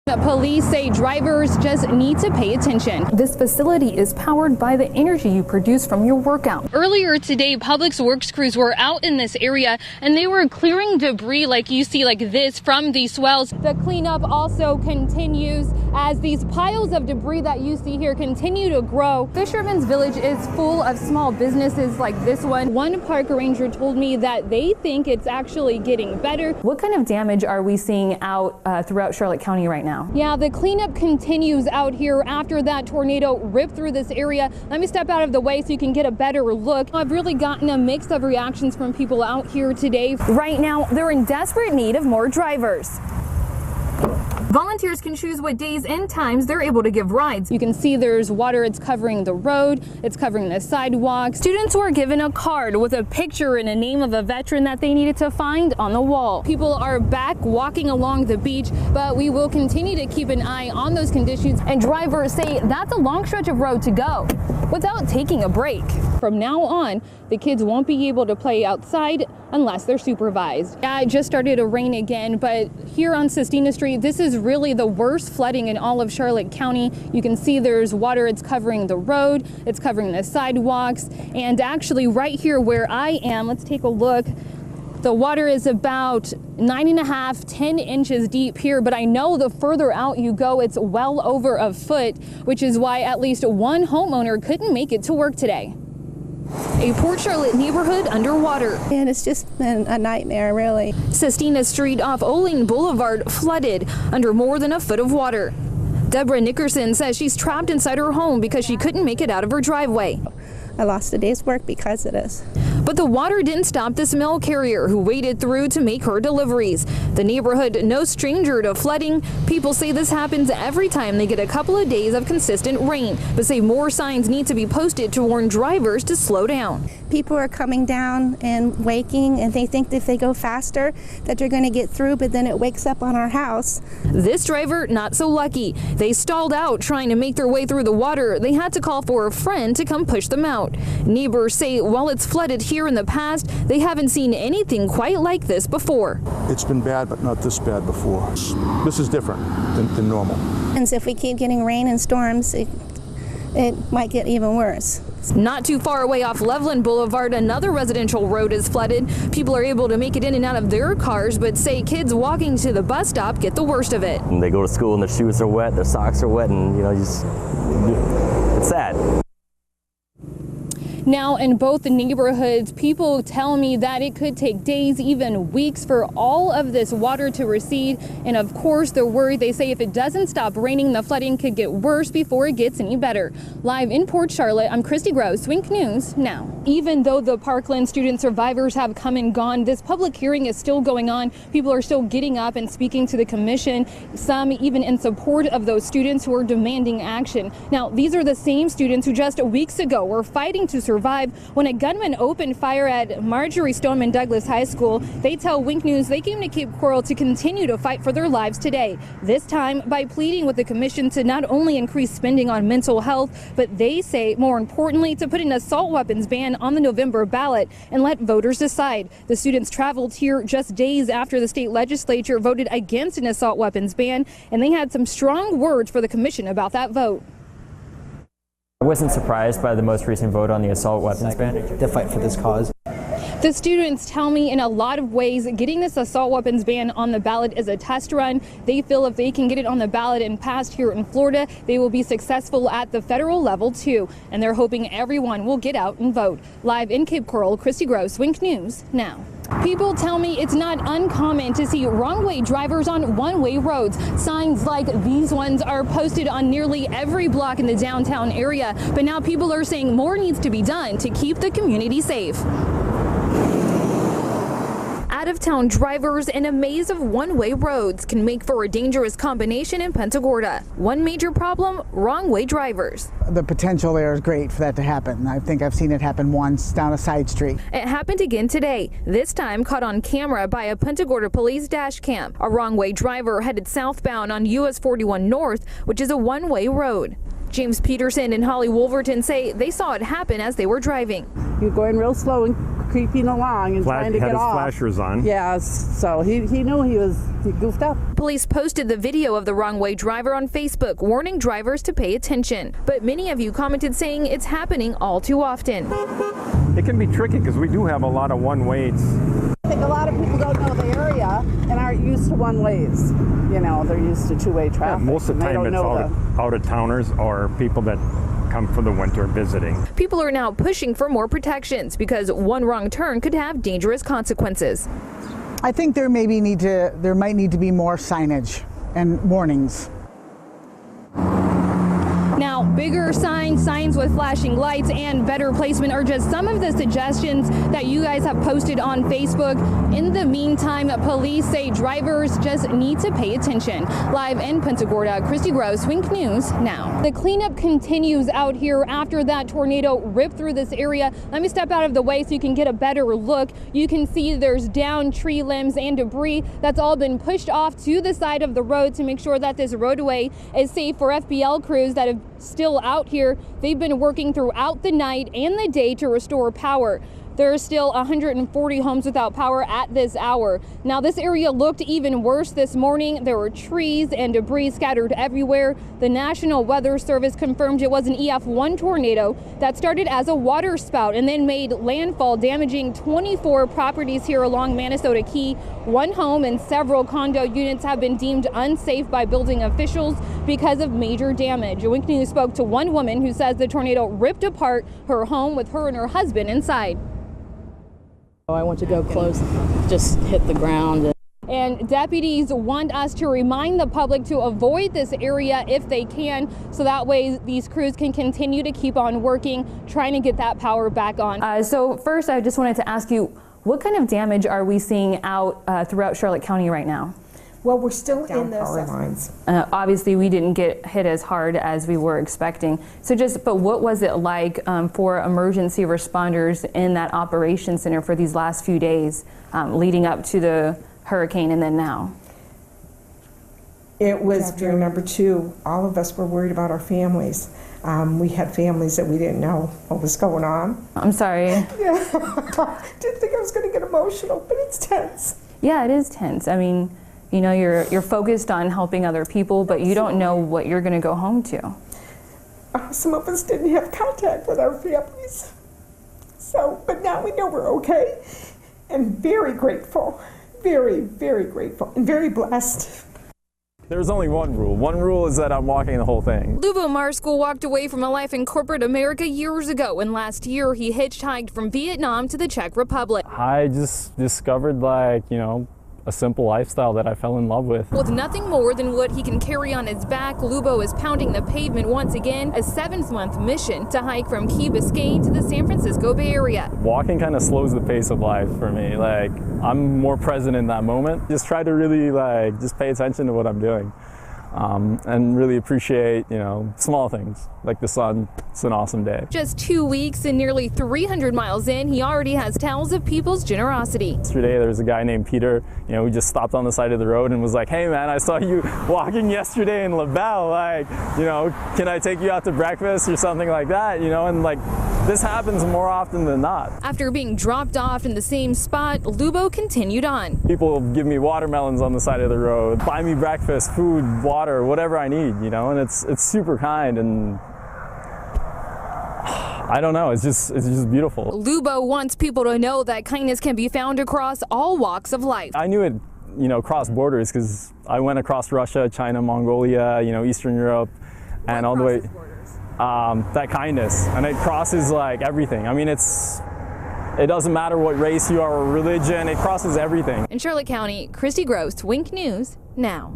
Police say drivers just need to pay attention. This facility is powered by the energy you produce from your workout. Earlier today, Public Works crews were out in this area and they were clearing debris like you see like this from these swells. The cleanup also continues as these piles of debris that you see here continue to grow. Fisherman's Village is full of small businesses like this one. One park ranger told me that they think it's actually getting better. What kind of damage are we seeing out throughout Charlotte County right now? Yeah, the cleanup continues out here after that tornado ripped through this area. Let me step out of the way so you can get a better look. I've really gotten a mix of reactions from people out here today. Right now, they're in desperate need of more drivers. Volunteers can choose what days and times they're able to give rides. You can see there's water, it's covering the road, it's covering the sidewalk. Students were given a card with a picture and a name of a veteran that they needed to find on the wall. People are back walking along the beach, but we will continue to keep an eye on those conditions, and drivers say that's a long stretch of road to go without taking a break. From now on, the kids won't be able to play outside unless they're supervised. Yeah, it just started to rain again, but here on Sistina Street, this is really the worst flooding in all of Charlotte County. You can see there's water, it's covering the road, it's covering the sidewalks, and actually right here where I am, let's take a look. The water is about 9.5, 10 inches deep here, but I know the further out you go, it's well over a foot, which is why at least one homeowner couldn't make it to work today. A Port Charlotte neighborhood underwater. And it's just been a nightmare, really. Sistina Street off Olean Boulevard flooded under more than a foot of water. Deborah Nickerson says she's trapped inside her home because she couldn't make it out of her driveway. I lost a day's work because of this. But the water didn't stop this mail carrier who waded through to make her deliveries. The neighborhood, no stranger to flooding. People say this happens every time they get a couple of days of consistent rain, but say more signs need to be posted to warn drivers to slow down. People are coming down and waking, and they think that if they go faster that they're going to get through, but then it wakes up on our house. This driver, not so lucky. They stalled out trying to make their way through the water. They had to call for a friend to come push them out. Neighbors say while it's flooded here in the past, they haven't seen anything quite like this before. It's been bad, but not this bad before. This is different than normal. And so if we keep getting rain and storms, it might get even worse. Not too far away off Loveland Boulevard, another residential road is flooded. People are able to make it in and out of their cars, but say kids walking to the bus stop get the worst of it. And they go to school and their shoes are wet, their socks are wet, and it's sad. Now, in both the neighborhoods, people tell me that it could take days, even weeks, for all of this water to recede. And of course, they're worried. They say if it doesn't stop raining, the flooding could get worse before it gets any better. Live in Port Charlotte, I'm KRISTI Gross, Swink News Now. Even though the Parkland student survivors have come and gone, this public hearing is still going on. People are still getting up and speaking to the commission, some even in support of those students who are demanding action. Now, these are the same students who just weeks ago were fighting to survive when a gunman opened fire at Marjorie Stoneman Douglas High School. They tell Wink News they came to Cape Coral to continue to fight for their lives today, this time by pleading with the commission to not only increase spending on mental health, but they say more importantly to put an assault weapons ban on the November ballot and let voters decide. The students traveled here just days after the state legislature voted against an assault weapons ban, and they had some strong words for the commission about that vote. I wasn't surprised by the most recent vote on the assault weapons ban. To fight for this cause. The students tell me in a lot of ways getting this assault weapons ban on the ballot is a test run. They feel if they can get it on the ballot and passed here in Florida, they will be successful at the federal level too. And they're hoping everyone will get out and vote. Live in Cape Coral, KRISTI Gross, Wink News Now. People tell me it's not uncommon to see wrong-way drivers on one-way roads. Signs like these ones are posted on nearly every block in the downtown area, but now people are saying more needs to be done to keep the community safe. Out-of-town drivers in a maze of one-way roads can make for a dangerous combination in Punta Gorda. One major problem, wrong-way drivers. The potential there is great for that to happen. I think I've seen it happen once down a side street. It happened again today, this time caught on camera by a Punta Gorda police dash cam. A wrong-way driver headed southbound on US 41 North, which is a one-way road. James Peterson and Holly Wolverton say they saw it happen as they were driving. He was going real slow and creeping along and trying to get off. Had his flashers on. Yes, so he knew he goofed up. Police posted the video of the wrong-way driver on Facebook, warning drivers to pay attention. But many of you commented saying it's happening all too often. It can be tricky because we do have a lot of one-ways. I think a lot of people don't know the area and aren't used to one-ways. You know, they're used to two-way traffic. Yeah, most of the time it's out-of-towners or people that come for the winter visiting. People are now pushing for more protections because one wrong turn could have dangerous consequences. I think there might need to be more signage and warnings. Now, bigger signs with flashing lights, and better placement are just some of the suggestions that you guys have posted on Facebook. In the meantime, police say drivers just need to pay attention. Live in Punta Gorda, KRISTI Gross, Wink News Now. The cleanup continues out here after that tornado ripped through this area. Let me step out of the way so you can get a better look. You can see there's downed tree limbs and debris that's all been pushed off to the side of the road to make sure that this roadway is safe for FBL crews that have still out here. They've been working throughout the night and the day to restore power. There are still 140 homes without power at this hour. Now, this area looked even worse this morning. There were trees and debris scattered everywhere. The National Weather Service confirmed it was an EF1 tornado that started as a water spout and then made landfall, damaging 24 properties here along Minnesota Key. One home and several condo units have been deemed unsafe by building officials because of major damage. Wink News spoke to one woman who says the tornado ripped apart her home with her and her husband inside. I went to go close, just hit the ground. And deputies want us to remind the public to avoid this area if they can, so that way these crews can continue to keep on working, trying to get that power back on. So first, I just wanted to ask you, what kind of damage are we seeing out throughout Charlotte County right now? Well, we're still in the power lines. Obviously, we didn't get hit as hard as we were expecting. So but what was it like for emergency responders in that operations center for these last few days leading up to the hurricane and then now? It was during number 2. All of us were worried about our families. We had families that we didn't know what was going on. I'm sorry. Yeah, didn't think I was going to get emotional, but it's tense. Yeah, it is tense. I mean, you know, you're focused on helping other people, but you don't know what you're going to go home to. Some of us didn't have contact with our families. But now we know we're okay, and very grateful, very, very grateful, and very blessed. There's only one rule. One rule is that I'm walking the whole thing. Lubo Marskal walked away from a life in corporate America years ago, and last year he hitchhiked from Vietnam to the Czech Republic. I just discovered, a simple lifestyle that I fell in love with. With nothing more than what he can carry on his back, Lubo is pounding the pavement once again, a 7-month mission to hike from Key Biscayne to the San Francisco Bay Area. Walking kind of slows the pace of life for me. I'm more present in that moment. Just try to really just pay attention to what I'm doing. And really appreciate, small things like the sun. It's an awesome day. Just 2 weeks and nearly 300 miles in, he already has tales of people's generosity. Yesterday, there was a guy named Peter, who just stopped on the side of the road and was like, "Hey man, I saw you walking yesterday in LaBelle. Can I take you out to breakfast or something like that?" And this happens more often than not. After being dropped off in the same spot, Lubo continued on. People give me watermelons on the side of the road, buy me breakfast, food, water, whatever I need, and it's super kind, and I don't know, it's just beautiful. Lubo wants people to know that kindness can be found across all walks of life. I knew it, crossed borders because I went across Russia, China, Mongolia, Eastern Europe, and all the way. That kindness, and it crosses everything. I mean, it doesn't matter what race you are or religion, it crosses everything. In Charlotte County, KRISTI Gross, Wink News Now.